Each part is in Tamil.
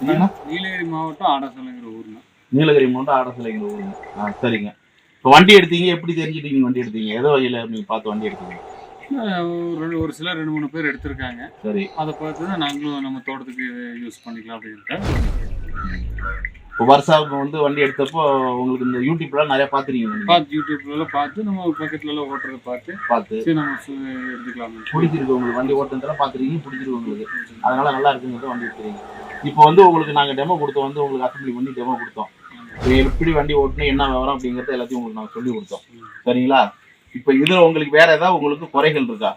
என்னன்னா நீலகிரி மாவட்டம் ஆடசலைங்கிற ஊருங்க. நீலகிரி மாவட்டம் ஆடசலைங்கிற ஊருங்க. சரிங்க. இப்போ வண்டி எடுத்தீங்க, எப்படி தெரிஞ்சுட்டீங்க வண்டி எடுத்தீங்க? ஏதோ வழியில நீங்க பார்த்து வண்டி எடுத்தீங்க? ஒரு சிலர் 2, 3 பேர் எடுத்திருக்காங்க. சரி. அதை பார்த்து தான் நாங்களும் நம்ம தோட்டத்துக்கு யூஸ் பண்ணிக்கலாம் அப்படின்ட்டு. இப்போ வருஷா வந்து வண்டி எடுத்தப்போ உங்களுக்கு இந்த யூடியூப்லாம் நிறைய பார்த்துருக்கீங்க? யூடியூப்ல பார்த்து நம்ம பக்கத்துல ஓட்டுறதை பார்த்து சரி நம்ம எடுத்துக்கலாம். பிடிச்சிருக்கு உங்களுக்கு வண்டி ஓட்டுறதுலாம் பார்த்துருக்கீங்க, பிடிச்சிருக்கு உங்களுக்கு, அதனால நல்லா இருக்குங்கிறது வண்டி எடுத்துறீங்க. இப்போ வந்து உங்களுக்கு நாங்கள் டெமோ கொடுத்தோம், வந்து உங்களுக்கு அசம்பிளி பண்ணி டெமோ கொடுத்தோம். எப்படி வண்டி ஓட்டணும், என்ன விவரம் அப்படிங்கிறது எல்லாத்தையும் உங்களுக்கு நாங்கள் சொல்லி கொடுத்தோம். சரிங்களா? இப்போ இதில் உங்களுக்கு வேற ஏதாவது உங்களுக்கு குறைகள் இருக்கா?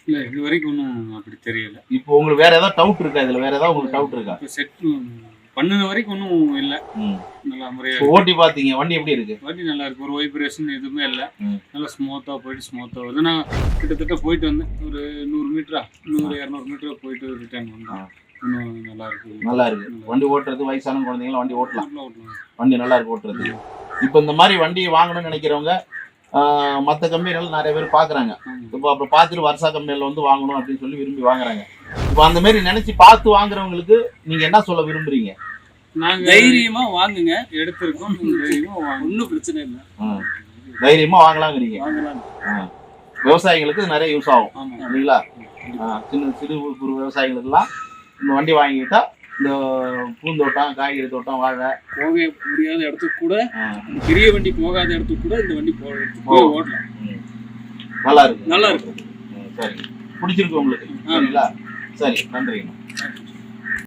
இல்லை, இது வரைக்கும் ஒன்றும் அப்படி தெரியல. இப்போ உங்களுக்கு வேற ஏதாவது டவுட் இருக்கா? இதில் வேற ஏதாவது உங்களுக்கு டவுட் இருக்கா? செட் பண்ணுன வரைக்கும் ஒன்றும் இல்லை. நல்லா முறையாக ஓட்டி பார்த்தீங்க, வண்டி எப்படி இருக்கு? வண்டி நல்லா இருக்கு. ஒரு வைப்ரேஷன் எதுவுமே இல்லை. நல்லா ஸ்மூத்தாக போயிட்டு ஸ்மூத்தாக வருது. நான் கிட்டத்தட்ட போயிட்டு வந்தேன், ஒரு 100 மீட்டரா 100-200 மீட்டரா போயிட்டு ரிட்டர்ன் வந்தேன். இன்னும் நல்லா இருக்கு. நல்லா இருக்கு வண்டி ஓட்டுறது. வயசான குழந்தைங்களாம் வண்டி ஓட்டலாம். வண்டி நல்லா இருக்கு ஓட்டுறது. இப்போ இந்த மாதிரி வண்டி வாங்கணும்னு நினைக்கிறவங்க மற்ற கம்பெனிகள் நிறைய பேர் பார்க்குறாங்க. இப்போ அப்புறம் பார்த்துட்டு வருஷா கம்பெனியில் வந்து வாங்கணும் அப்படின்னு சொல்லி விரும்பி வாங்குறாங்க. இப்போ அந்த மாதிரி நினைச்சு பார்த்து வாங்குறவங்களுக்கு நீங்க என்ன சொல்ல விரும்புறீங்க? நாங்கள் தைரியமா வாங்குங்க, எடுத்திருக்கோம், ஒன்றும் பிரச்சனை இல்லை, தைரியமா வாங்கலாங்கிறீங்க. விவசாயிகளுக்கு நிறைய யூஸ் ஆகும் இல்லைங்களா? சிறு குறு விவசாயிகளுக்கெல்லாம் இந்த வண்டி வாங்கிட்டா இந்த பூந்தோட்டம், காய்கறி தோட்டம், வாழை போக முடியாத இடத்துக்கு கூட, பெரிய வண்டி போகாத இடத்துக்கு கூட இந்த வண்டி ஓடலாம். நல்லா இருக்கு. நல்லா இருக்கு. சரி, பிடிச்சிருக்கு உங்களுக்கு? சரிங்களா? சரி, நன்றிங்க.